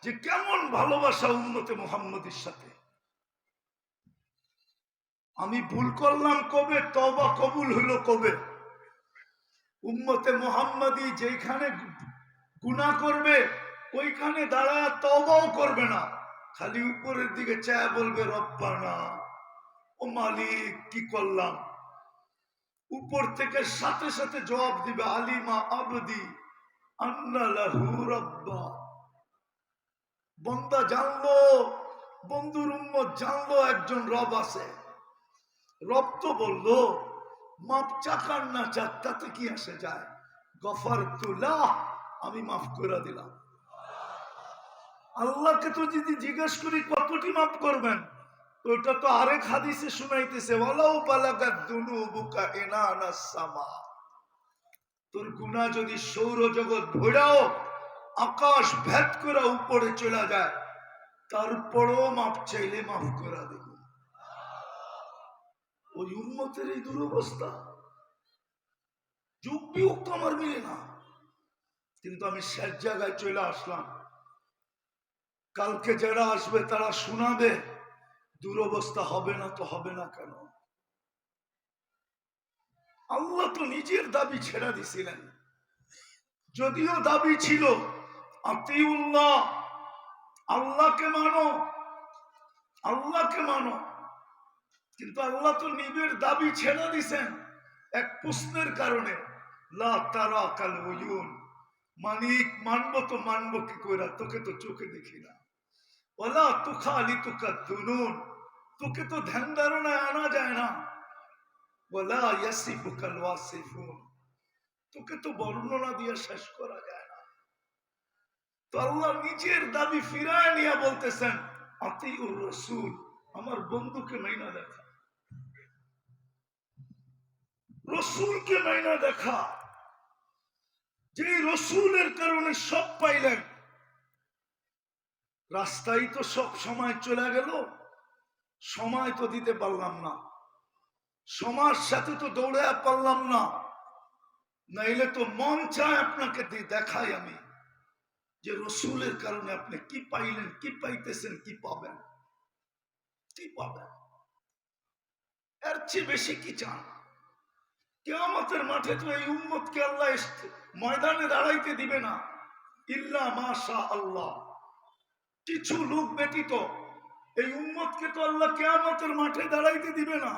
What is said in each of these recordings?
যে কেমন ভালোবাসা উম্মতে মুহাম্মদের সাথে। আমি ভুল করলাম কবে, তওবা কবুল হইল কবে? উম্মতে মুহাম্মদী যেখানে গুনাহ করবে ওইখানে দাঁড়ায় তওবাও করবে না, খালি উপরের দিকে চায় বলবে রব্বানা, ও মালিক কি করলাম। উপর থেকে সাথে সাথে জবাব দিবে আলিমা আবদি আন্না লাহু রাব্বা। বন্দা জানলো, বন্ধুর উম্মত জানলো একজন রব আছে। রব তো বললো মাপ চাকার না চাক তাতে কি আসে যায়, গফারতুল্লাহ, আমি মাফ করে দিলাম। আল্লাহকে তো যদি জিজ্ঞেস করি কতটি মাফ করবেন, ওটা তো আরেক হাদিসে শুনাইতেছে ওয়ালাউ বালাগাত দুনুবুকা ইনানাস সামা। তোর গুনাহ যদি সৌরজগৎ ভরাও আকাশ ভেদ করে উপরে চলে যায়, তারপরও মাপ চাইলে মাফ করে দেব। ওই উম্মতের এই দুরবস্থা, যুগ বিয়োগ তো আমার মিলে না, কিন্তু আমি শেষ জায়গায় চলে আসলাম। কালকে যারা আসবে তারা শোনাবে দুরবস্থা হবে না তো হবে না কেন? আল্লাহ তো নিজের দাবি ছেড়ে দিছিলেন। যদিও দাবি ছিল আতিউল্লাহ, আল্লাহকে মানো, আল্লাহকে মানো, কিন্তু আল্লাহ তো নিজের দাবি ছেড়ে দিছেন এক প্রশ্নের কারণে। লা তারা কাল উয়ুন, মানিক মানবো তো মানবো কি কইরা, তোকে তো চোখে দেখি না। ওয়ালা তুখালিতুকা দুনুন, তোকে তো ধ্যান ধারণায় আনা যায় না। ওয়ালা ইয়াসিফুকাল ওয়াসিফুন, তোকে তো বর্ণনা দিয়ে শেষ করা যায় না। তো আল্লাহ নিজের দাবি ফিরায় নিয়ে বলতেছেন আতিউর রাসূল, আমার বন্ধুকে মাইনা দেখা, রসুলকে মাইনা দেখা। যে রসুলের কারণে সব পাইলেন, রাস্তায় তো সব সময় চলে গেল, সময় তো দিতে পারলাম না, সমাজ সাথে তো দৌড়ে পারলাম না, নাইলে তো মন চায় আপনাকে দেখাই আমি যে রসুলের কারণে আপনি কি পাইলেন, কি পাইতেছেন, কি পাবেন, কি পাবেন। এর চেয়ে বেশি কি চান? কিয়ামতের মাঠে তো এই উম্মতকে আল্লাহ ময়দানে দাঁড়াইতে দিবে না, ইল্লা মাশা আল্লাহ, কিছু লোক ব্যতীত এই উম্মতকে তো আল্লাহ কিয়ামতের মাঠে দাঁড়াইতে দিবে না।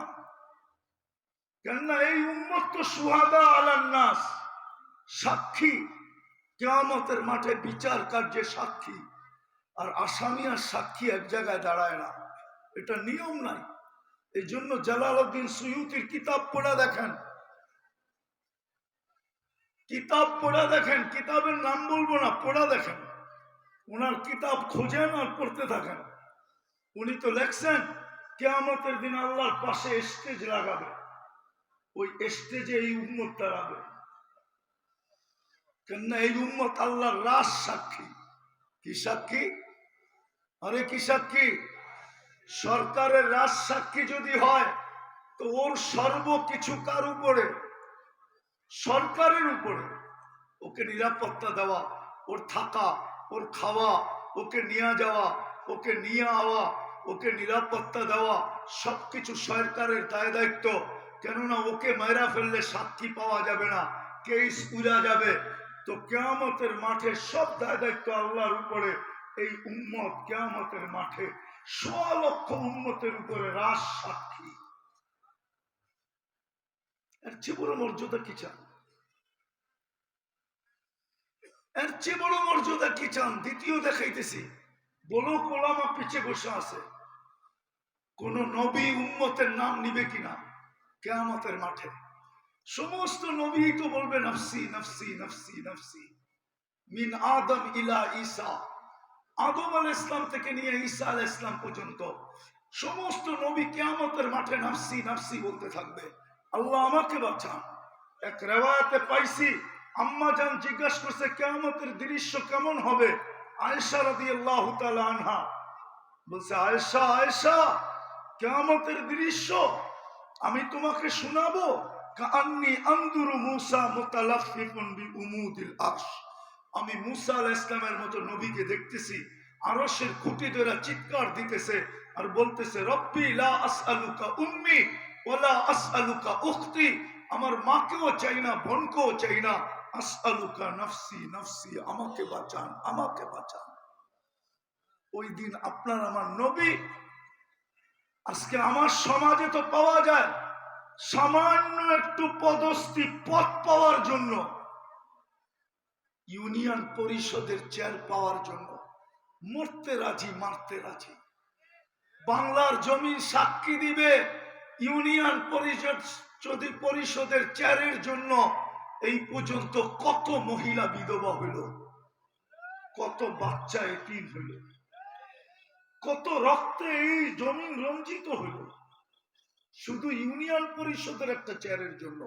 কেননা এই উম্মত তো শুহাদা আলান নাস, সাক্ষী, কিয়ামতের মাঠে বিচার কার্যে সাক্ষী। আর আসামি আর সাক্ষী এক জায়গায় দাঁড়ায় না, এটা নিয়ম নাই। এই জন্য জালালউদ্দিন সুয়ুতির কিতাব পড়া দেখেন, কিতাব পড়া দেখেন, কিতাবের নাম বলবো না, পড়া দেখেন, ওনার কিতাব খোঁজেন আর পড়তে থাকেন। উনি তো লেখছেন কিয়ামতের দিন আল্লাহর পাশে স্টেজ লাগাবে, ওই স্টেজে এই উম্মত দাঁড়াবে। কেননা এই উম্মত আল্লাহর রাজ সাক্ষী। কি সাক্ষী? আরে কি সাক্ষী? সরকারের রাজ সাক্ষী যদি হয় তো ওর সর্বকিছু কার উপরে? সরকারের উপরে। ওকে নিরাপত্তা দেওয়া, ওর থাকা, ওর খাওয়া, ওকে নিয়ে যাওয়া, ওকে নিয়ে আওয়া, ওকে নিরাপত্তা দেওয়া, সবকিছু সরকারের দায় দায়িত্ব। কেননা ওকে মাইরা ফেললে সাক্ষী পাওয়া যাবে না, কেস উড়া যাবে। তো কিয়ামতের মাঠে সব দায় দায়িত্ব আল্লাহর উপরে। এই উম্মত কিয়ামতের মাঠে 100 লক্ষ উম্মতের উপরে রাজ সাক্ষী। এর চেয়ে বড় মর্যাদা কি চান? এর চেয়ে বড় মর্যাদা কি চান? দ্বিতীয় দেখাইতেছি, বলো ওলামা পিছে বসে আছে, কোন নবী উম্মতের নাম নিবে কিনা কিয়ামতের মাঠে? সমস্ত নবী তো বলবে নফসি নফসি নফসি নফসি, মিন আদম ইলা ঈসা, আদম আলাইহিস সালাম থেকে নিয়ে ঈসা আলাইহিস সালাম পর্যন্ত সমস্ত নবী কিয়ামতের মাঠে নফসি নফসি বলতে থাকবে, আল্লাহ আমাকে বাঁচান। এক রিওয়ায়াতে পাইছি, আম্মা জান জিজ্ঞাসা করছে কিয়ামতের দৃশ্য কেমন হবে? আয়েশা রাদিয়াল্লাহু তাআলা আনহা বলছে, আয়েশা আয়েশা, কিয়ামতের দৃশ্য আমি তোমাকে শোনাবো। কাআন্নী আনদুরু মূসা মুতালাফফিকুন বিউমুদিল আরশ, আমি মূসা আলাইহিস সালামের মতো নবীকে দেখতেছি, আরশের খুঁটি ধরে চিৎকার দিতেছে আর বলতেছে, রব্বি লা আসআলুকা উম্মি ওয়ালা আসআলুকা উখতি, আমার মাকেও চাই না, বোনকেও চাই না, আসআলুকা নফসি নফসি, আমাকে বাঁচান, আমাকে বাঁচান। ওই দিন আপনার আমার নবী, আজকে আমার সমাজে তো পাওয়া যায় সামান্য একটু পদস্থি পদ পাওয়ার জন্য, ইউনিয়ন পরিষদের চেয়ার পাওয়ার জন্য মরতে রাজি, মারতে রাজি। বাংলার জমি সাক্ষী দিবে, ইউনিয়ন পরিষদের চেয়ারের জন্য এই পর্যন্ত কত মহিলা বিধবা হইল, কত বাচ্চা এতিম হইল, কত রক্তে এই জমিন রঞ্জিত হইল, শুধু ইউনিয়ন পরিষদের একটা চেয়ারের জন্য।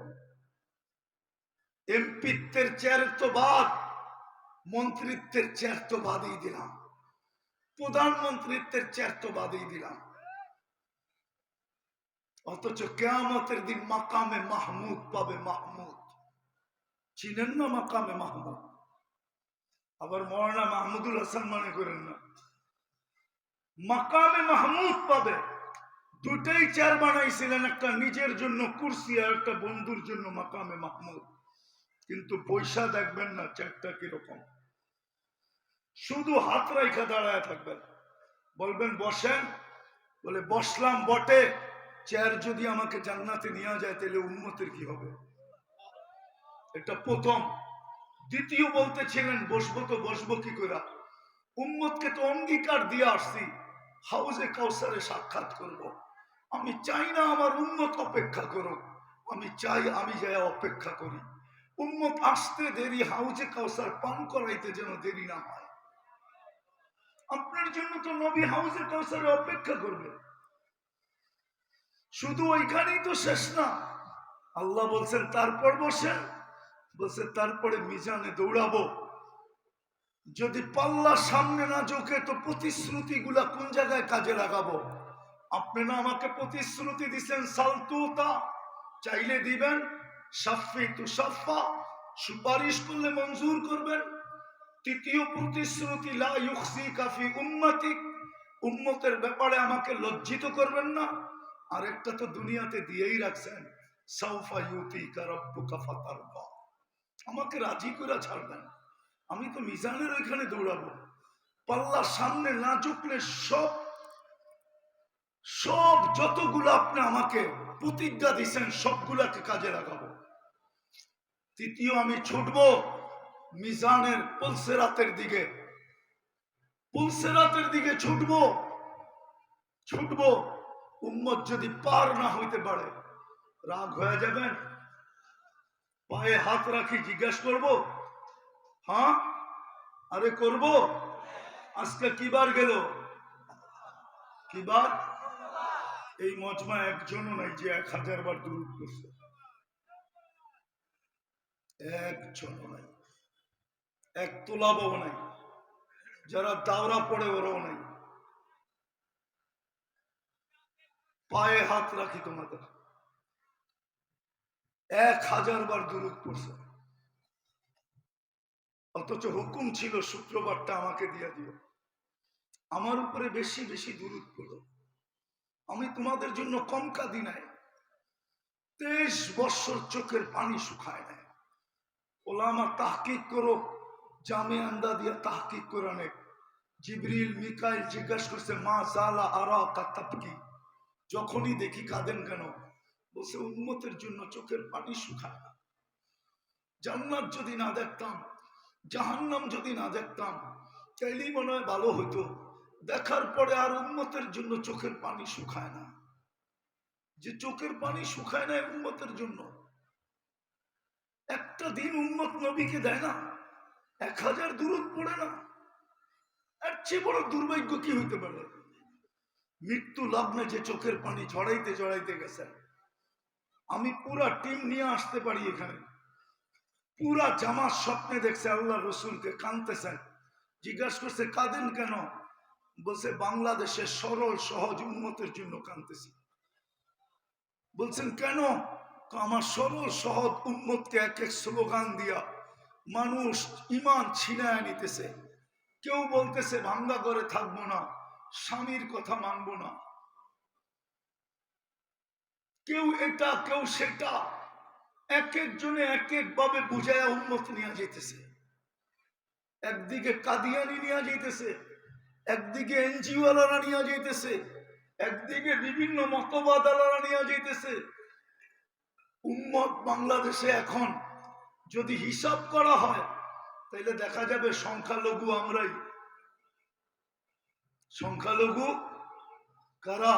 এমপিত্বের চেয়ার তো বাদ, মন্ত্রিত্বের চেয়ার তো বাদই দিলাম, প্রধানমন্ত্রিত্বের চেয়ার তো বাদই দিলাম। অথচ কিয়ামতের দিন মাকামে মাহমুদ পাবে, মাহমুদ চিনেন না? মাকামে মাহমুদ, আবার মৌলানা মাহমুদুল হাসান মনে করেন না, মাকামে মাহমুদ পাবে। দুটাই চেয়ার বানাইছিলেন, একটা নিজের জন্য কুরসি আর একটা বন্ধুর জন্য মাকামে মাহমুদ। কিন্তু পয়সা দেখবেন না চেয়ারটা কিরকম, শুধু হাত রাইখা দাঁড়ায় থাকবেন, বলবেন বসেন, বলে বসলাম বটে, চেয়ার যদি আমাকে জান্নাতে নিয়ে যায় তাহলে উম্মতের কি হবে? এটা প্রথম। দ্বিতীয় বলতেছিলেন বসবো তো বসবো কি করে, উম্মতকে তো অঙ্গীকার দিয়ে আসছি হাউজে কাউসারে সাক্ষাৎ করব। আমি চাই না আমার উম্মত অপেক্ষা করুক, আমি চাই আমি যাই অপেক্ষা করি। উম্মত আসতে দেরি, হাউজে কাউসার পান করাইতে যেন দেরি না হয়। আপনার জন্য তো নবী হাউজে কাউসারে অপেক্ষা করবে। শুধু ওইখানেই তো শেষ না, আল্লাহ বলছেন তারপর বসেন, বলছে তারপরে মিজানে দৌড়াবো। যদি পাল্লা সামনে না ঝুঁকে তো প্রতিশ্রুতি গুলা কোন জায়গায় কাজে লাগাবো? আপনি না আমাকে প্রতিশ্রুতি দিচ্ছেন সালতুতা, চাইলে দিবেন, সাফি তু সাফা, সুপারিশ করলে মঞ্জুর করবেন। তৃতীয় প্রতিশ্রুতি লা ইউখসিকা ফি উম্মতিক, উম্মতের ব্যাপারে আমাকে লজ্জিত করবেন না। আর একটা তো দুনিয়াতে দিয়েই রাখছেন, সাউফা ইউতিকা রাব্বুকা ফাতারদা, আমাকে রাজি করে ছাড়বেন। আমি তো মিজানের ওইখানে দৌড়াবো, পাল্লা সামনে না ঝুঁকলে সব সব যতগুলো আপনি আমাকে প্রতিজ্ঞা দিচ্ছেন সবগুলাকে কাজে লাগাবো। তৃতীয়, আমি ছুটবো মিজানের পুলসেরাতের দিকে, পুলসেরাতের দিকে ছুটবো। উম্মত যদি পার না হইতে পারে রাগ হয়ে যাবেন, পায়ে হাত রাখি জিজ্ঞাসা করব, হ্যাঁ আরে করব। আজকে কিবার গেল, কিবার? এই মজমা একজনও নাই যে 1000 বার দুরূদ পড়ছে, একজনও নাই, এক তোলাবাও নাই, যারা দাওরা পড়ে ওরাও নাই। পায়ে হাত রাখি তোমাদের, 1000 বার দুরূদ পড়ছে, অথচ হুকুম ছিল শুক্রবারটা আমাকে দিয়ে দিও, আমার উপরে বেশি বেশি দুরূদ পড়ো। আমি তোমাদের জন্য কম কাঁদি নাই, 23 বছর চোখের পানি শুকায় নাই। ওলামা তাহকিক করো, জামে আন্দা দিয়ে তাহকিক করে অনেক। জিবরিল মিকাইল জিজ্ঞাসা করছে মা জালা আরা কাতাবকি, যখনই দেখি কাঁদেন কেন? বলছে উম্মতের জন্য চোখের পানি শুকায় না। জান্নাত যদি না দেখতাম, জাহান্নাম যদি না দেখতাম, তাইলেই মনে হয় ভালো হইতো। দেখার পরে আর উম্মতের জন্য চোখের পানি শুকায় না। যে চোখের পানি শুকায় না উম্মতের জন্য, একটা দিন উম্মত নবীকে দেয় না, 1000 দুরূদ পড়ে না, এর চেয়ে বড় দুর্ভাগ্য কি হইতে পারে? মৃত্যু লগ্নে যে চোখের পানি ঝড়াইতে ঝড়াইতে গেছেন, আমি পুরা টিম নিয়ে আসতে পারি এখানে, পুরা জামাত স্বপ্নে দেখছে আল্লাহ রসুলকে কাঁদতেছেন। জিজ্ঞাসা করছে কাঁদেন কেন? বলছে বাংলাদেশের সরল সহজ উন্মতের জন্য কাঁদতেছি। বলছেন কেন? আমার সরল সহজ উন্মতকে এক এক স্লোগান দিয়া মানুষ ইমান ছিনায় নিতেছে, কেউ বলতেছে ভাঙ্গা ঘরে থাকবো না, স্বামীর কথা মানবো না, কেউ এটা কেউ সেটা, এক একজনে এক এক ভাবে বুঝায় উন্মত নিয়ে যেতেছে। একদিকে কাদিয়ানি নিয়ে যেতেছে, একদিকে এনজিওয়ালারা নিয়ে যেতেছে, একদিকে বিভিন্ন মতবাদালারা নিয়ে যেতেছে। উম্মত বাংলাদেশে এখন যদি হিসাব করা হয় তাহলে দেখা যাবে সংখ্যালঘু আমরাই। সংখ্যালঘু কারা?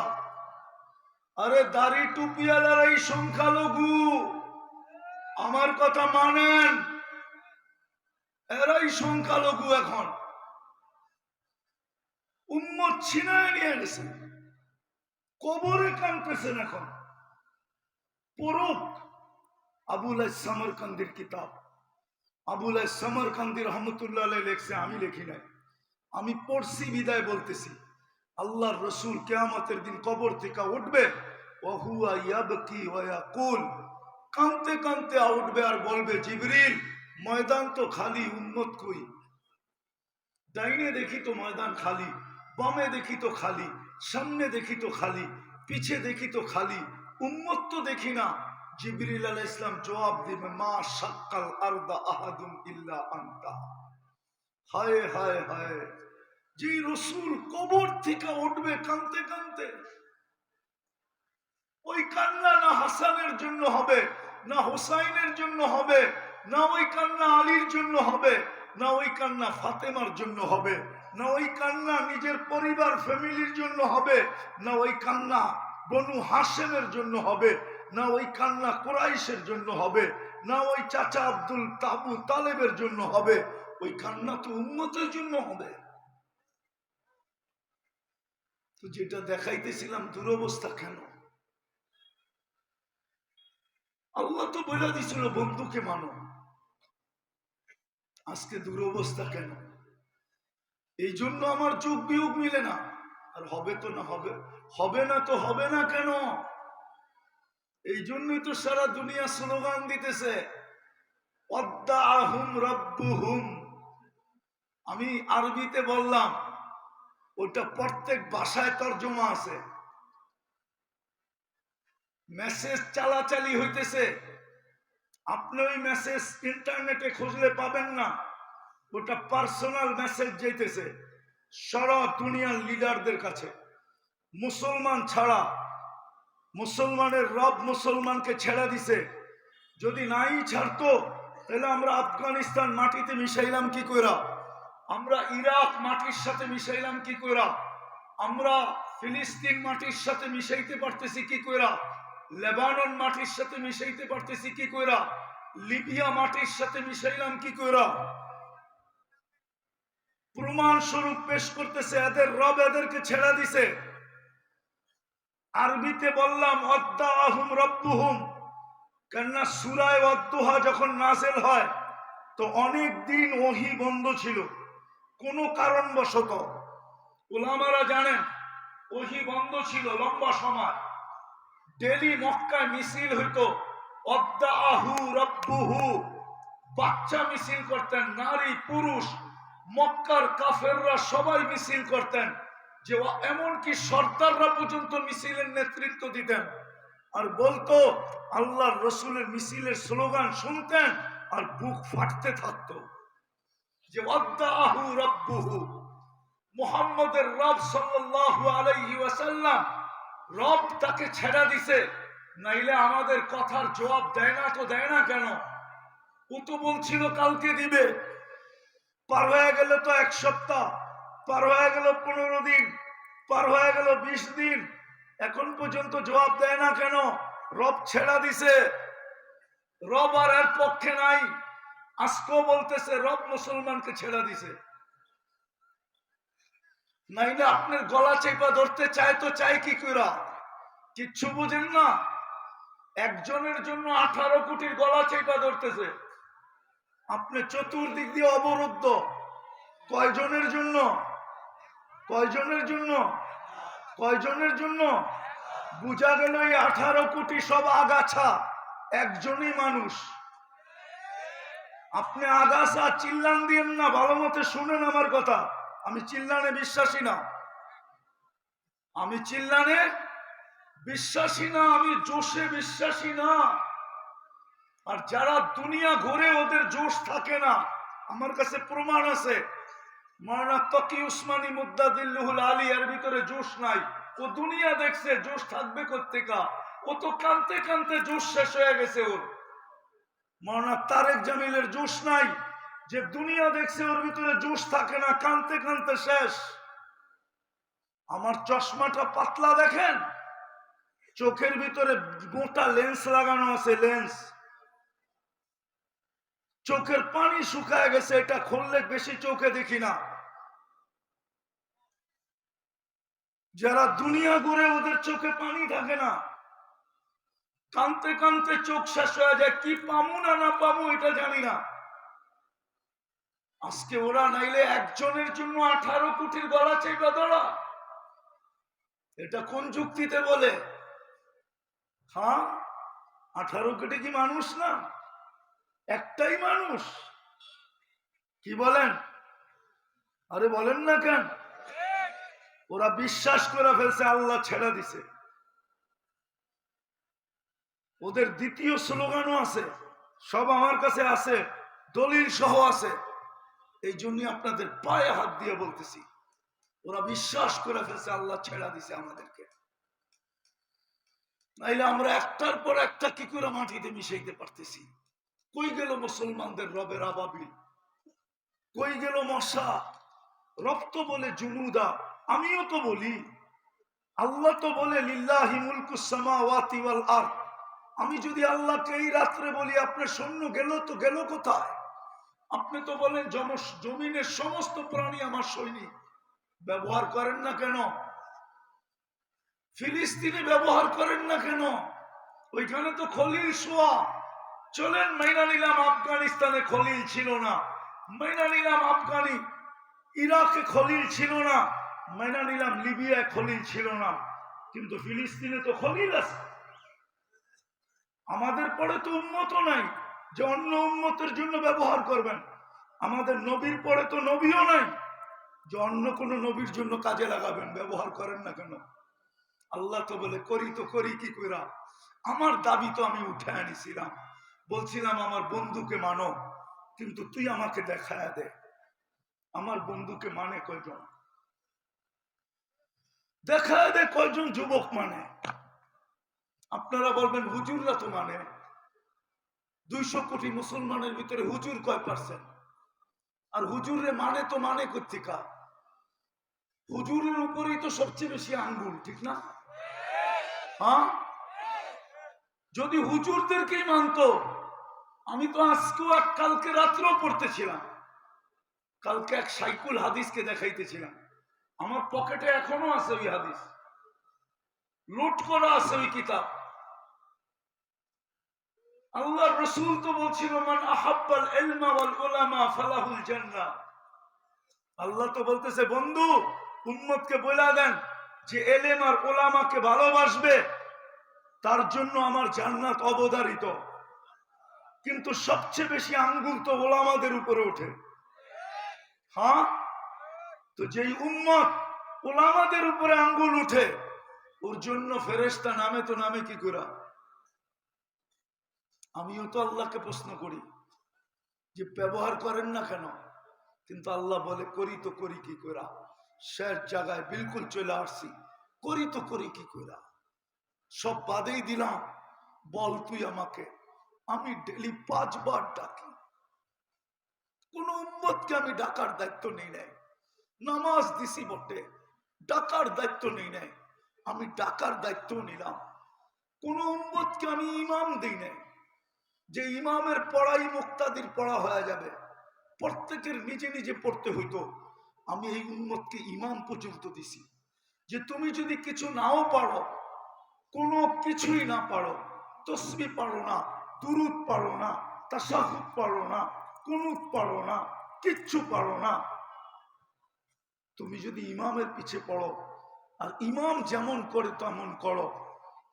আরে দাড়ি টুপিওয়ালারাই সংখ্যালঘু। আমার কথা মানেন, এরাই সংখ্যালঘু। এখন উম্মত ছিনায় নিয়ে গেছে, কবরে কাঁদতেছেন। এখন পড়ুক আবুল সামরকান্দির কিতাব। আবুল সামরকান্দি রহমতুল্লাহ আলাইহি লেখছে, আমি লিখি নাই, আমি পড়ছি বিদায় বলতেছি। আল্লাহর রসুল কিয়ামতের দিন কবর থেকে উঠবে, ওয়াহুয়া ইয়াবকি ওয়া ইয়াকুল, কাঁদতে কাঁদতে উঠবে আর বলবে, জিবরিল ময়দান তো খালি, উম্মত কই? ডাইনে দেখি তো ময়দান খালি, বামে দেখি তো খালি, সামনে দেখি তো খালি, পিছে দেখি তো খালি, উম্মত তো দেখি না। জিবরিল আলাইহিস সালাম জবাব দিবে, মা শাক্কাল আরদা আহাদুন ইল্লা আনতা। হায় হায় হায়, যে রসুল কবর থেকে উঠবে কাঁদতে কাঁদতে, ওই কান্না না হাসানের জন্য হবে, না হোসাইনের জন্য হবে, না ওই কান্না আলীর জন্য হবে, না ওই কান্না ফাতেমার জন্য হবে, না ওই কান্না নিজের পরিবার ফ্যামিলির জন্য হবে, না ওই কান্না বনু হাশেমের জন্য হবে, না ওই কান্না কুরাইশের জন্য হবে, না ওই চাচা আব্দুল তাবু তালেবের জন্য হবে। ওই কান্না তো উম্মতের জন্য হবে। তো যেটা দেখাইতেছিলাম দুরবস্থা কেন? আল্লাহ তো বলে দিছিল বন্ধুকে মানো, আজকে দুরবস্থা কেন? এই জন্য আমার যোগ বিয়োগ মিলে না। আর হবে তো না হবে, হবে না তো হবে না কেন? এই জন্যই তো সারা দুনিয়া স্লোগান দিতেছে, ওয়াদ্দাআহুম রাব্বুহুম। আমি আরবিতে বললাম, ওটা প্রত্যেক ভাষায় তর্জমা আছে। মেসেজ চালাচালি হইতেছে, আপনি ওই মেসেজ ইন্টারনেটে খুঁজলে পাবেন না। ওটা পার্সোনাল মেসেজ যাইতেছে সারা দুনিয়ার লিডারদের কাছে। মুসলমান ছাড়া, মুসলমানের রব মুসলমানকে ছেড়ে দিছে। যদি নাই ছাড়তো তাহলে আমরা আফগানিস্তান মাটিতে মিশাইলাম কি কইরা, আমরা ইরাক মাটির সাথে মিশাইলাম কি কইরা, আমরা ফিলিস্তিন মাটির সাথে মিশাইতে পারতেছি কি কইরা, লেবানন মাটির সাথে মিশাইতে পারতেছি কি কইরা, লিবিয়া মাটির সাথে মিশাইলাম কি কইরা। প্রমাণ স্বরূপ পেশ করতেছে এদের রব এদেরকে ছেড়ে দিছে। আরবিতে বললাম ওয়াদ্দাআহুম রাব্বুহুম, কেননা সূরা ওয়াদ্দুহা যখন নাযিল হয় তো অনেক দিন ওহী বন্ধ ছিল কোনো কারণবশত। উলামারা জানেন ওহী বন্ধ ছিল লম্বা সময়। ডেলি মক্কায় মিছিল হইতো, ওয়াদ্দাআহু রাব্বুহু, বাচ্চা মিছিল করতেন, নারী পুরুষ মক্কার কাফেররা সবাই মিছিল করতেন, যে এমনকি সর্দাররা পর্যন্ত মিছিলের নেতৃত্ব দিতেন। আর বলতো, আল্লাহর রসুলের মিছিলের স্লোগান শুনতেন আর বুক ফাটতে থাকতো, যে ওয়াদ্দাআহু রাব্বুহু, মুহাম্মদের রব সাল্লাল্লাহু আলাইহি ওয়াসাল্লাম, রব তাকে ছেড়ে দিছে। নাইলে আমাদের কথার জবাব দেয় না তো দেয় না কেন? ও তো বলছিল কালকে দিবে, পার হয়ে গেল তো এক সপ্তাহ, পার হয়ে গেল 15 দিন, পার হয়ে গেল 20 দিন, এখন পর্যন্ত জবাব দেয় না কেন? রব ছেড়া দিছে, রব আর এর পক্ষে নাই। আজকেও বলতেছে রব মুসলমানকে ছেড়া দিছে। নাইলে আপনার গলা চেপা ধরতে চায় তো চায় কি কইরা? কিচ্ছু বুঝেন না। একজনের জন্য 18 কোটির গলা চেপা ধরতেছে, আপনি চতুর্দিক দিয়ে অবরুদ্ধ। কয়জনের জন্য? কয়জনের জন্য? কয়জনের জন্য? বুঝা গেল এই 18 কোটি সব আগাছা, একজনই মানুষ। আপনি আগাছা চিল্লান দিয়েন না, ভালো মতে শুনেন আমার কথা। আমি চিল্লানে বিশ্বাসী না, আমি চিল্লানে বিশ্বাসী না, আমি জোশে বিশ্বাসী না। আর যারা দুনিয়া ঘুরে ওদের জোশ থাকে না, আমার কাছে প্রমাণ আছে। মাওলানা তকি উসমানী মুদ্দাদিল্লুহুল আলী এর ভিতরে জোশ নাই। ও দুনিয়া দেখছে, জোশ থাকবে কোত্থেকা? ও তো কানতে কানতে জোশ শেষ হয়ে গেছে ওর। মাওলানা তারেক জামিলের জোশ নাই, যে দুনিয়া দেখছে ওর ভিতরে জোশ থাকে না, কানতে কানতে শেষ। আমার চশমাটা পাতলা দেখেন, চোখের ভিতরে গোটা লেন্স লাগানো আছে, লেন্স। চোখের পানি শুকায় গেছে, এটা খুললে বেশি চোখে দেখি না। যারা দুনিয়া ঘুরে ওদের চোখে পানি থাকে না, কানতে কানতে চোখ শেষ হয়ে যায়। কি পামু না না পামু এটা জানি না। আজকে ওরা নাইলে একজনের জন্য 18 কোটির গলা চাইবা ধরা, এটা কোন যুক্তিতে বলে? হ্যাঁ, 18 কোটি কি মানুষ না? একটাই মানুষ। কি বলেন? আরে বলেন না কেন? ওরা বিশ্বাস করে ফেলছে আল্লাহ ছেড়ে দিছে। ওদের দ্বিতীয় স্লোগানও আছে, সব আমার কাছে আছে, দলিল সহ আছে। এই জন্য আপনাদের পায়ে হাত দিয়ে বলতেছি, ওরা বিশ্বাস করে ফেলছে আল্লাহ ছেড়া দিছে আমাদেরকে। নাইলে আমরা একটার পর একটা কি করে মাটিতে মিশাইতে পারতেছি? কই গেল মুসলমানদের রবের আবাবিল? কই গেল মশা? রব তো বলে জুনুদা, আমিও তো বলি। আল্লাহ তো বলে লিল্লাহি মুলকুস সামাওয়াতি ওয়াল আরদ। আমি যদি আল্লাহকে এই রাত্রে বলি আপনার সৈন্য গেল, তো গেল কোথায়? আপনি তো বলেন জমিনের সমস্ত প্রাণী আমার সৈনিক। ব্যবহার করেন না কেন? ফিলিস্তিনে ব্যবহার করেন না কেন? ওইখানে তো খলিল শোয়া। চলেন মাইনা নিলাম আফগানিস্তানে খলিল ছিল না, মাইনা নিলাম আফগানি ইরাকে খলিল ছিল না, মাইনা নিলাম লিবিয়ায় খলিল ছিল না, কিন্তু ফিলিস্তিনে তো খলিল আছে। আমাদের পরে তো উম্মত নাই যে অন্য উম্মতের জন্য ব্যবহার করবেন। আমাদের নবীর পরে তো নবীও নাই যে অন্য কোন নবীর জন্য কাজে লাগাবেন। ব্যবহার করেন না কেন? আল্লাহ তো বলে করি তো করি কি কইরা। আমার দাবি তো আমি উঠে আনিছিলাম, বলছিলাম আমার বন্ধুকে মানো, কিন্তু তুই আমাকে দেখায় দে আমার বন্ধুকে মানে কয়জন, দেখায় দে কয়জন যুবক মানে। আপনারা বলবেন হুজুররা তো মানে। 200 কোটি মুসলমানের ভিতরে হুজুর কয় পার্সেন্ট? আর হুজুরে মানে তো মানে কোত্থেকা? হুজুরের উপরেই তো সবচেয়ে বেশি আঙ্গুল, ঠিক না? হ্যাঁ, যদি হুজুরদেরকেই মানতো। আমি তো আজকেও কালকে রাত্রেও পড়তেছিলাম, কালকে এক সাইকুল হাদিসকে দেখাইতেছিলাম। আমার পকেটে এখনো আছে ওই হাদিস, লোড করা আছে ওই কিতাব। আল্লাহ রসুল তো বলছিল মান আহাব্বাল ইলমা ওয়াল উলামা ফালাহুল জান্নাহ। আল্লাহ তো বলতেছে বন্ধু উম্মতকে বলে দেন যে এলেম আর ওলামাকে ভালোবাসবে তার জন্য আমার জান্নাত অবধারিত। কিন্তু সবচেয়ে বেশি আঙ্গুল তো ওলামাদের উপরে ওঠে। হ্যাঁ, তো যেই উম্মত ওলামাদের উপরে আঙ্গুল উঠে ওর জন্য ফেরেশতা নামে তো নামে কি করে? আমিও তো আল্লাহকে প্রশ্ন করি যে ব্যবহার করেন না কেন? কিন্তু আল্লাহ বলে করি তো করি কি করে। শেষ জায়গায় বিলকুল চলে আসছি, করি তো করি কি করে। সব বাদেই দিলাম, বল তুই আমাকে। আমি ডেলি 5 বার ডাকি, কোন উম্মতকে আমি ডাকার দায়িত্ব নেই নাই। নামাজ দিছি বটে, ডাকার দায়িত্ব নেই নাই। আমি ডাকার দায়িত্ব নিলাম। কোন উম্মতকে আমি ইমাম দিই নাই যে ইমামের পড়াই মুক্তাদির পড়া হয়ে যাবে। প্রত্যেকের নিজে নিজে পড়তে হইতো। আমি এই উম্মতকে ইমাম পর্যন্ত দিছি যে তুমি যদি কিছু নাও পারো, কোনো কিছুই না পারো, তসবিহ পারো না, দুরুদ পারো না, তাশাহুদ পারো না, কুনুত পারো না, কিচ্ছু পারো না, তুমি যদি ইমামের পিছে পড়ো আর ইমাম যেমন করে তেমন করো,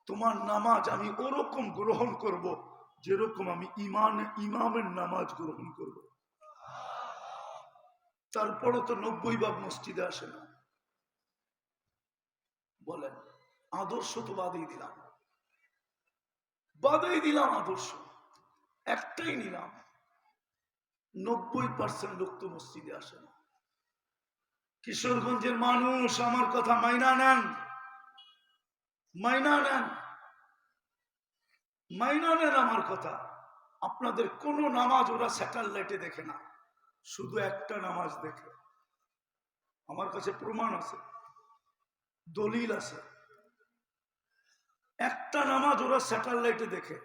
তোমার নামাজ আমি ওরকম গ্রহণ করব যেরকম আমি ইমামের নামাজ গ্রহণ করব। তারপরও তো 90 ভাগ মসজিদে আসে না। বলেন, আদর্শ তো বাদেই দিলাম, আদর্শ একটাই নিলাম, 90% লোক তো মসজিদে আসে না। কিশোরগঞ্জের মানুষ আমার কথা মাইনা নেন, আমার কথা। আপনাদের কোন নামাজ ওরা স্যাটেলাইটে দেখে না, শুধু একটা নামাজ দেখে। আমার কাছে প্রমাণ আছে, দলিল আছে। একটা নামাজ ওরা স্যাটেলাইটে দেখে,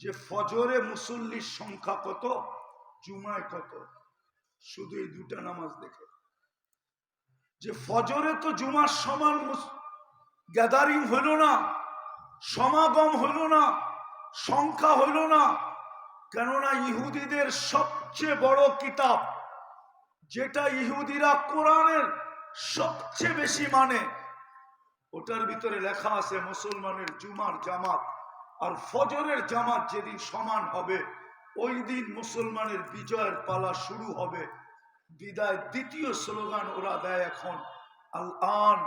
যে ফজরে মুসল্লির সংখ্যা কত, জুমায় কত, শুধু এই দুটা নামাজ দেখে। যে ফজরে তো জুমার সমান গ্যাদারিং হইল না, সমাগম হইল না, সংখ্যা হইল না। কেননা ইহুদিদের সবচেয়ে বড় কিতাব, যেটা ইহুদিরা কোরআনের সবচেয়ে বেশি মানে, ওটার ভিতরে লেখা আছে মুসলমানের জুমার জামাত আর ফজরের জামাত যেদিন সমান হবে, ওই দিন মুসলমানের বিজয়ের পালা শুরু হবে। বিদায় দ্বিতীয় স্লোগান ওরা দেয় এখন, আল আন,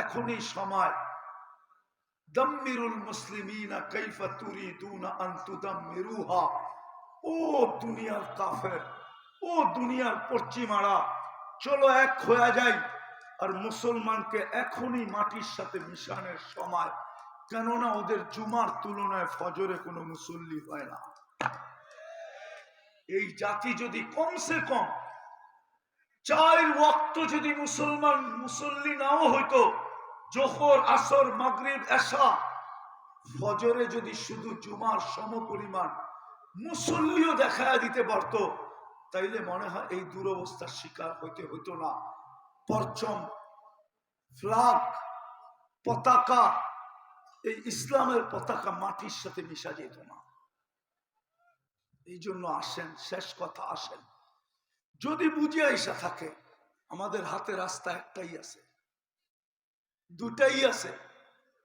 এখনই সময়। দাম্মিরুল মুসলিমিনা কাইফা তুরিদুনা আন তুদাম্মিরুহা। ও দুনিয়ার কাফের, ও দুনিয়ার পশ্চিমারা, চলো এক হয়ে যাই আর মুসলমানকে এখনই মাটির সাথে মিশানোর সময়। কেননা ওদের জুমার তুলনায় ফজরে কোনো মুসল্লি হয় না। এই জাতি যদি কমসে কম 4 ওয়াক্ত যদি মুসল্লি নাও হইতো, জোহর, আসর, মাগরিব, এশা, ফজরে যদি শুধু জুমার সমপরিমাণ মুসল্লিও দেখায় দিতে পারত, তাইলে মনে হয় এই দুরবস্থার শিকার হইতে হইতো না। পরচম, ফ্ল্যাগ, পতাকা, এই ইসলামের পতাকা মাটির সাথে মিশা যেত না। এই জন্য আসেন, শেষ কথা, আসেন, যদি বুঝে আইসা থাকে, আমাদের হাতে রাস্তা একটাই আছে, দুটাই আছে,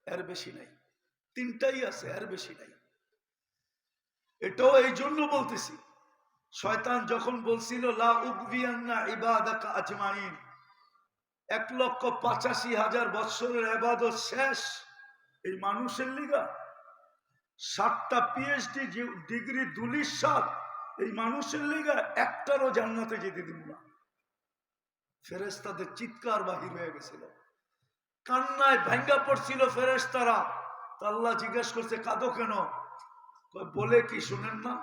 এর বেশি নাই, 3টাই আছে, এর বেশি নাই। এটাও এই জন্য বলতেছি, শয়তান যখন বলছিল লা উগবিয়ান্না ইবাদাকা আজমাইন, 1,85,000 বৎসরের ইবাদত শেষ এই মানুষের লিগা, 7টা PhD ডিগ্রি দুলির সাথ এই মানুষের লিগা, একটারও জান্নাতে যেতে দিব না। ফেরেশতাদের চিৎকার বাহির হয়ে গেছিল, কান্নায় ভাঙ্গা পড়ছিল ফেরেশতারা। আল্লাহ জিজ্ঞেস করছে, কাঁদো কেন? বলে কি শুনেন না,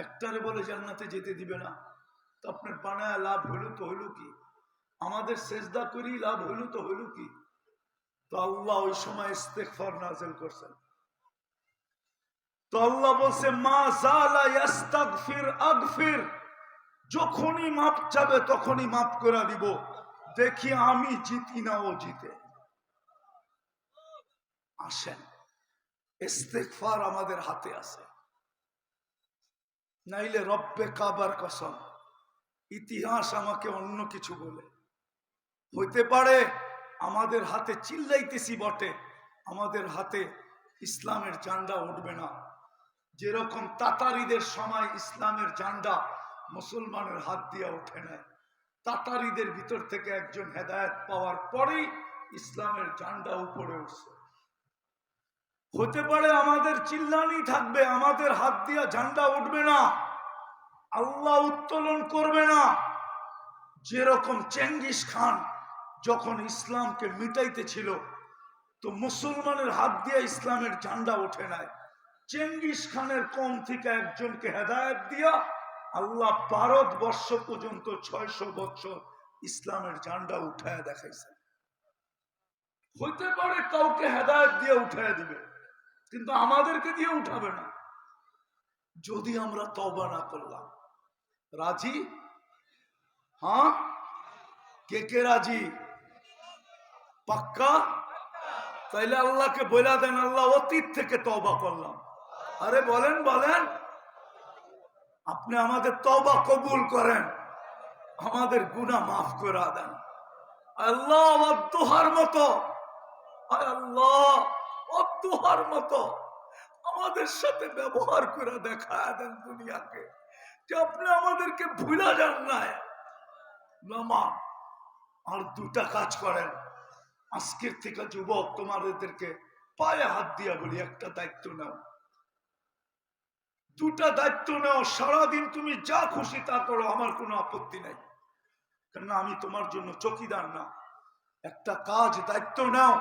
একটারে বলে জান্নাতে যেতে দিবে না, তো আপনার বানায় লাভ হইল তো হইল কি? আমাদের সেজদা করি লাভ হইল তো হইল কি? তো আল্লাহ ওই সময় ইস্তেগফার নাযিল করছেন। তো আল্লাহ বলছে, মা জালা ইস্তাগফির আগফির, যখনই মাপ চাবে তখনই মাপ করে দিব, দেখি আমি জিতি না ও জিতে। আসেন, ইস্তেগফার আমাদের হাতে আছে, নাইলে রব্বে কাবার কসম, ইতিহাস আমাকে অন্য কিছু বলে। হইতে পারে আমাদের হাতে চিল্লাইতেছি বটে, আমাদের হাতে ইসলামের ঝান্ডা উঠবে না। যেরকম তাতারিদের সময় ইসলামের ঝান্ডা মুসলমানের হাত দিয়ে ওঠে না, তাতারিদের ভিতর থেকে একজন হেদায়েত পাওয়ার পরেই ইসলামের ঝান্ডা উপরে উঠছে। হতে পারে আমাদের চিল্লানি থাকবে, আমাদের হাত দিয়ে ঝান্ডা উঠবে না, আল্লাহ উত্তোলন করবে না। যেরকম চেঙ্গিস খান যখন ইসলামকে মিটাইতে ছিল, তো মুসলমানের হাত দিয়ে ইসলামের ঝান্ডা ওঠে নাই, চেঙ্গিস খানের কম থেকে একজনকে হেদায়েত দিয়া আল্লাহ ভারতবর্ষ পর্যন্ত 600 বছর ইসলামের ঝান্ডা উঠায় দেখাইছে। হইতে পারে কাউকে হেদায়েত দিয়ে উঠায় দিবে, কিন্তু আমাদেরকে দিয়ে উঠাবে না, যদি আমরা তওবা না করলাম। রাজি? হ্যাঁ, কে কে রাজি? পাক্কা? তাইলে আল্লাহকে বলে দেন, আল্লাহ অতীত থেকে তওবা করলাম। আরে বলেন বলেন, আপনি আমাদের তওবা কবুল করেন, আমাদের গুনাহ মাফ করে দেন। আল্লাহ অদ্দুহার মতো, আল্লাহ অদ্দুহার মতো আমাদের সাথে ব্যবহার করে দেখা দেন দুনিয়াকে যে আপনি আমাদেরকে ভুলা যান নাই। নামা আর দুটা কাজ করেন আজকের থেকে যুবক, তোমাদেরকে পায়ে হাত দিয়া বলি, একটা দায়িত্ব নাও, দুটা দায়িত্ব নাও। সারাদিন তুমি যা খুশি তা করো, আমার কোনো আপত্তি নাই, কেননা আমি তোমার জন্য চকিদার না। একটা কাজ দায়িত্ব নাও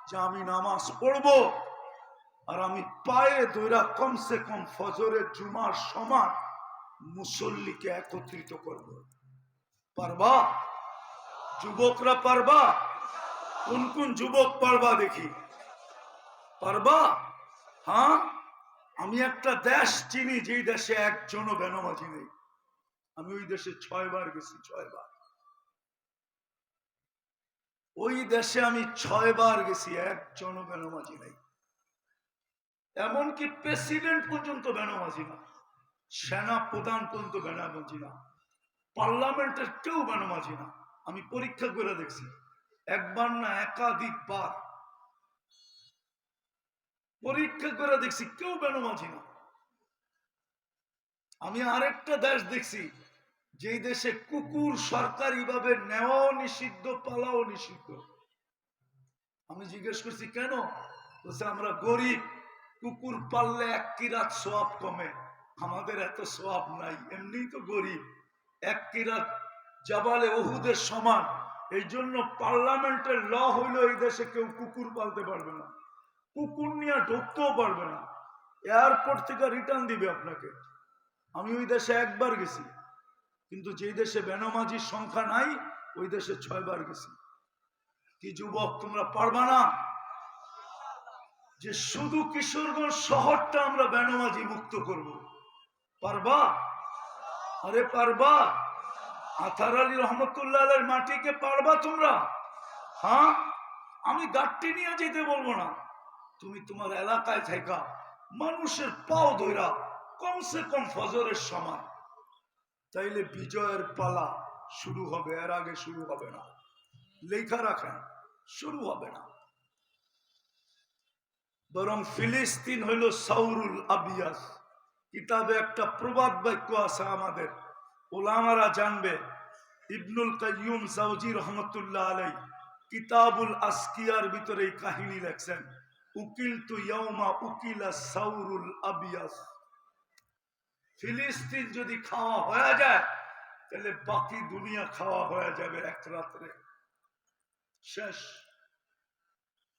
যে আমি নামাজ পড়বো, আর আমি পায়ে ধইরা কমসে কম ফজরের জুমার সমান মুসল্লিকে একত্রিত করব। পারবা? যুবকরা পারবা? কোন কোন যুবক পারবা দেখি? পারবা? হ্যাঁ, আমি একটা দেশ চিনি যেই দেশে একজনও বেনামাজি নেই। আমি ওই দেশে 6 বার গেছি, 6 বার। ওই দেশে আমি 6 বার গেছি, একজনও বেনামাজি নেই। এমনকি প্রেসিডেন্ট পর্যন্ত বেনামাজি না, সেনা প্রধান পর্যন্ত বেনামাজি না, পার্লামেন্টের কেউ বেনামাজি না। আমি পরীক্ষা করে দেখছি, একবার না একাধিকবার পরীক্ষা করে দেখছি, কেউ বেনামাজি না। আমি আরেকটা দেশ দেখছি, যেই দেশে কুকুর সরকারি ভাবে নেওয়াও নিষিদ্ধ, পালাও নিষিদ্ধ। আমি জিজ্ঞেস করছি কেন? বলছে আমরা গরিব, কুকুর পাললে 1 কিরাত সওয়াব কমে, আমাদের এত সওয়াব নাই, এমনিই তো গরিব, 1 কিরাত জাবালে উহুদের সমান। এই জন্য পার্লামেন্টের ল হইলো এই দেশে কেউ কুকুর পালতে পারবে না, কুকুর নিয়ে ঢুকতেও পারবে না, এয়ারপোর্ট থেকে রিটার্ন দিবে আপনাকে। আমি ওই দেশে একবার গেছি, কিন্তু যে দেশে বেনামাজির সংখ্যা নাই ওই দেশে 6 বার গেছি। কি যুবক, তোমরা পারবা না যে শুধু কিশোরগঞ্জ শহরটা আমরা বেনামাজি মুক্ত করব? পারবা? আরে পারবা? আথার আলী রহমতুল্লাহ মাটিকে পারবা তোমরা? হ্যাঁ, আমি গাড়ি নিয়ে যেতে বলবো না, তুমি তোমার এলাকায় থাকা মানুষের পাও ধইরা কমসে কম ফজরের সময়, তাইলে বিজয়ের পালা শুরু হবে, এর আগে শুরু হবে না। লেখা রাখেন, শুরু হবে না। বরং ফিলিস্তিন হইল সাউরুল আবিয়াস। কিতাবে একটা প্রবাদ বাক্য আছে, আমাদের ওলামারা জানবে। ইবনুল কাইয়ুম জাওজি রহমতুল্লাহ আলাই কিতাবুল আসকিয়ার ভিতরে এই কাহিনী লেখছেন, উকিলতু ইয়াউমা উকিলা সাউরুল আবিয়াস। ফিলিস্তিন যদি খাওয়া হয়ে যায়, তাহলে বাকি দুনিয়া খাওয়া হয়ে যাবে এক রাত্রে, শেষ।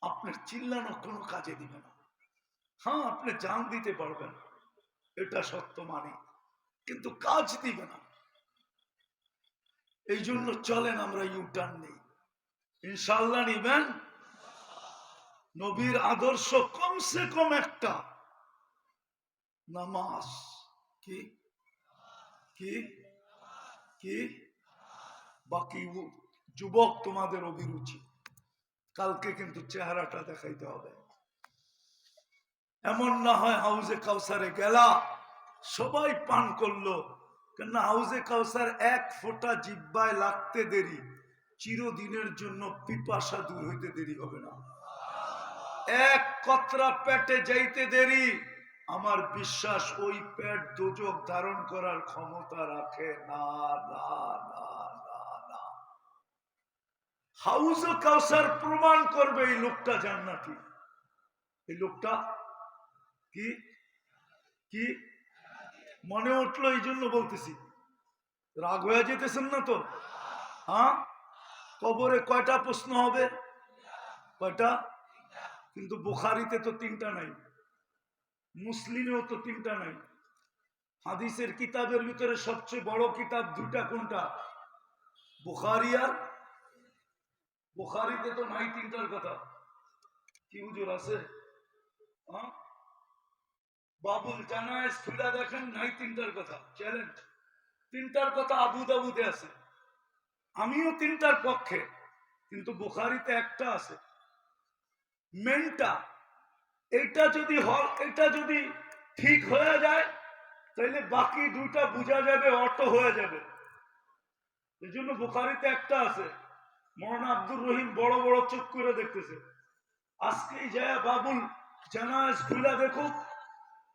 আপনার চিল্লানো কোনো কাজে দিবে না। হ্যাঁ, আপনি জান দিতে পারবেন, এটা সত্য মানি, কিন্তু কাজ দিবে না। এই জন্য চলেন আমরা ইউটার্ন নেই, ইনশাল্লাহ নিবেন। নবীর আদর্শ কমসে কম একটা, নামাজ। কি কি কি? বাকি যুবক তোমাদের অভিরুচি, কালকে কিন্তু চেহারাটা দেখাইতে হবে। এমন না হয় হাউজে কাউসারে গেলা, সবাই পান করলো, কেননা হাউজে কাউসার 1 ফোঁটা জিব্বায় লাগতে দেরি, চিরদিনের জন্য পিপাসা দূর হইতে দেরি হবে না। 1 কতরা পেটে যাইতে দেরি, আমার বিশ্বাস ওই পেট দোজক ধারণ করার ক্ষমতা রাখে না, না, না, না, না। হাউজে কাউসার প্রমাণ করবে এই লোকটা জান্নাতি। এই লোকটা কি কি মনে উঠলো, এই জন্য বলতেছি, রাগ হয়ে যেতেছেন না তো? হ্যাঁ, কবরে কয়টা প্রশ্ন হবে? কয়টা? কিন্তু বুখারীতে তো 3টা নাই, মুসলিমেও তো 3টা নাই। হাদিসের কিতাবের ভিতরে সবচেয়ে বড় কিতাব 2টা, কোনটা? বুখারী আর, বুখারীতে তো নাই 3টার কথা। কি হুজুর আছে? হ্যাঁ, বাবুল জানায়েজ খুলে দেখেন, নাই 3টার কথা, চ্যালেঞ্জ। 3টার কথা আবু দাউদে আছে, আমিও 3টার পক্ষে, কিন্তু বুখারীতে একটা আছে, মেনটা। এটা যদি ঠিক হয়ে যায়, তাহলে বাকি 2টা বোঝা যাবে, অটো হয়ে যাবে। এই জন্য বুখারীতে একটা আছে। মৌলানা আব্দুর রহিম বড় বড় চোখ করে দেখতেছে, আজকেই যায় বাবুল জানায়েজ খুলে দেখো,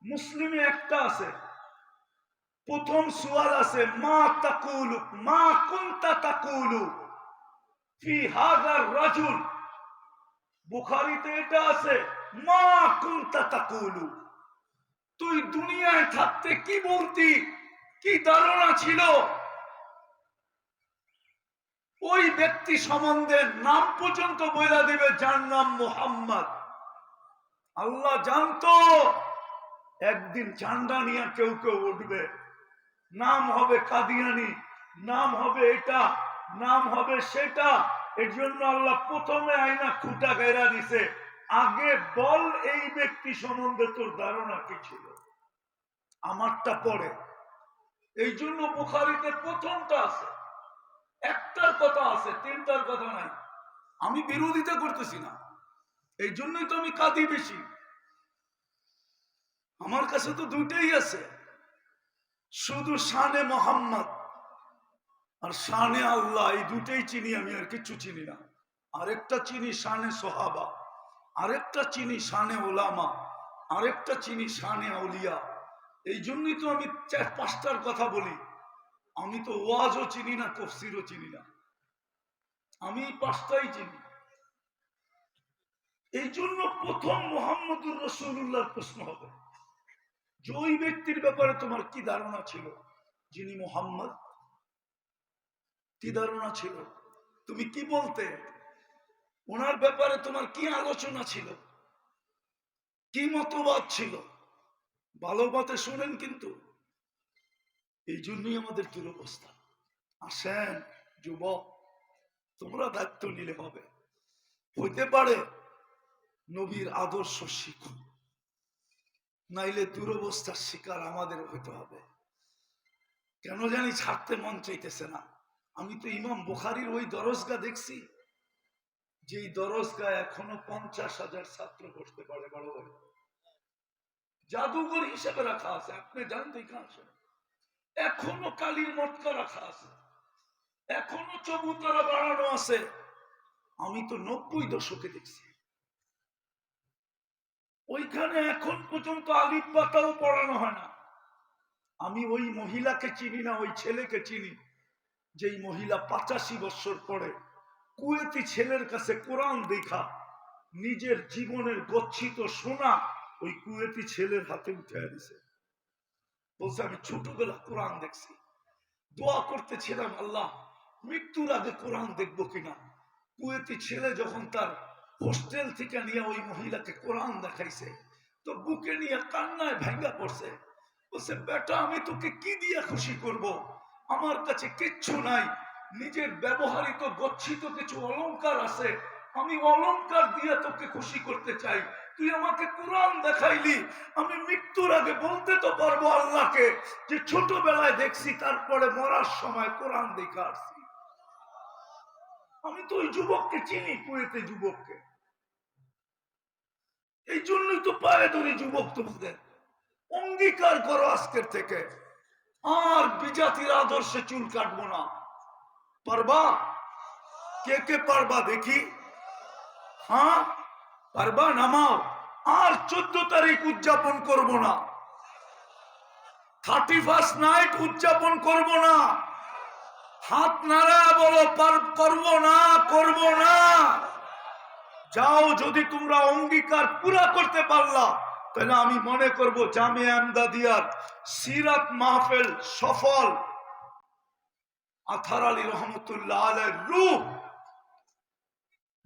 মুসলিমে একটা আছে, প্রথম সুয়াল আছে, মা তাকুলু মা কুনতা তাকুলু ফি হাযার রাজুল। বুখারীতে এটা আছে, মা কুনতা তাকুলু, তুই দুনিয়ায় থাকতে কি বলতি, কি ধারণা ছিল ওই ব্যক্তি সম্বন্ধে নাম পর্যন্ত বইলা দিবে, যার নাম মুহাম্মদ। আল্লাহ জানতো একদিন ঝান্ডা নিয়ে কেউ কেউ উঠবে, নাম হবে কাদিয়ানি, নাম হবে এটা, নাম হবে সেটা। এর জন্য আল্লাহ প্রথমে আইনা খুঁটা গেরা দিছে, আগে বল এই ব্যক্তি সম্বন্ধে তোর ধারণা কি ছিল, আমারটা পরে। এই জন্য বুখারীতে প্রথমটা আছে, একটার কথা আছে, তিনটার কথা নাই। আমি বিরোধিতা করতেছি না, এই জন্যই তো আমি কাঁদি বেশি। আমার কাছে তো দুইটাই আছে, শুধু শানে মোহাম্মদ আর শানে আল্লাহ, এই দুটাই চিনি আমি, আর কিছু চিনি না। আরেকটা চিনি শানে সোহাবা, আরেকটা চিনি শানে ওলামা, আরেকটা চিনি শানে আউলিয়া। এই জন্যই তো আমি চার পাঁচটার কথা বলি। আমি তো ওয়াজও চিনি না, তফসিরও চিনি না, আমি এই পাঁচটাই চিনি। এই জন্য প্রথম মুহাম্মদুর রাসূলুল্লাহর প্রশ্ন হবে যে ওই ব্যক্তির ব্যাপারে তোমার কি ধারণা ছিল, যিনি মুহাম্মদ, কি ধারণা ছিল, তুমি কি বলতে, ওনার ব্যাপারে তোমার কি আলোচনা ছিল, কি মতবাদ ছিল। ভালো মতে শুনেন কিন্তু। এই জন্যই আমাদের দুরবস্থা। আসেন যুবক, তোমরা দায়িত্ব নিলে হবে। হইতে পারে নবীর আদর্শ শিখো, নাইলে দুরবস্থার শিকার আমাদের হইতে হবে। কেন জানি ছাড়তে মন চাইতেছে না। আমি তো ইমাম বুখারীর ওই দরজগা দেখছি, যেই দরজগা এখনো 50,000 ছাত্র বসতে পারে, বড় বড় জাদুঘর হিসেবে রাখা আছে। আপনি জানতেই কাছে এখনো কালীর মটকা রাখা আছে, এখনো চবুতরা বাড়ানো আছে। আমি তো 90 দশকে দেখছি, ওইখানে এখন পর্যন্ত আলিফ পাতাও পড়ানো হয় না। আমি ওই মহিলাকে চিনি না, ওই ছেলেকে চিনি, যেই মহিলা 85 বছর পরে কুয়েতি ছেলের কাছে কোরআন দেখা নিজের জীবনের গচ্ছিত সোনা ওই কুয়েতি ছেলের হাতে উঠে দিছে। বলছে আমি ছোটবেলা কোরআন দেখছি, দোয়া করতেছিলাম আল্লাহ মৃত্যুর আগে কোরআন দেখবো কিনা। কুয়েতি ছেলে যখন তার হোস্টেল থেকে নিয়ে ওই মহিলাকে কোরআন দেখাইছে, তো বুকে নিয়ে কান্নায় ভেঙ্গা পড়ছে। বলছে বেটা আমি তোকে কি দিয়ে খুশি করব, আমার কাছে কিচ্ছু নাই, নিজের ব্যবহৃত গচ্ছিত কিছু অলংকার আছে, আমি অলংকার দিয়ে তোকে খুশি করতে চাই। তুই আমাকে কোরআন দেখাইলি, আমি মৃত্যুর আগে বলতে তো পারবো আল্লাহকে যে ছোটবেলায় দেখছি, তারপরে মরার সময় কোরআন দেখে আসছি। আমি তো ওই যুবককে চিনি, কুয়েতে যুবককে। এই জন্যই তো পায়ে ধরি যুবক, তোমাদের অঙ্গীকার করো আজকের থেকে আর বিজাতির আদর্শে চুল কাটবো না। পারবা? কে কে পারবা দেখি? হ্যাঁ পারবা? নামাও। আর 14 তারিখ উদযাপন করব না, 31st নাইট উদযাপন করব না। হাত নাড়া বলো করব না, করব না। যাও, যদি তোমরা অঙ্গীকার পুরা করতে পারলা তাহলে আমি মনে করব জামিয়া আমদাদিয়ার সিরাত মাহফিল সফল। আথার আলী রহমতুল্লাহ আলাইহির রূহ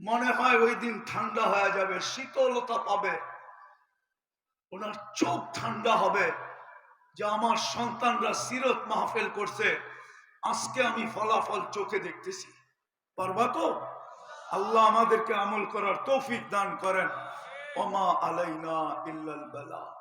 মনে হয় ওই দিন ঠান্ডা হয়ে যাবে, শীতলতা পাবে, ওনার চোখ ঠান্ডা হবে যে আমার সন্তানরা সিরত মাহফিল করছে, আজকে আমি ফলাফল চোখে দেখতেছি। পারবা তো? আল্লাহ আমাদেরকে আমল করার তৌফিক দান করেন। ওমা আলাইনা ইল্লাল বালাগ।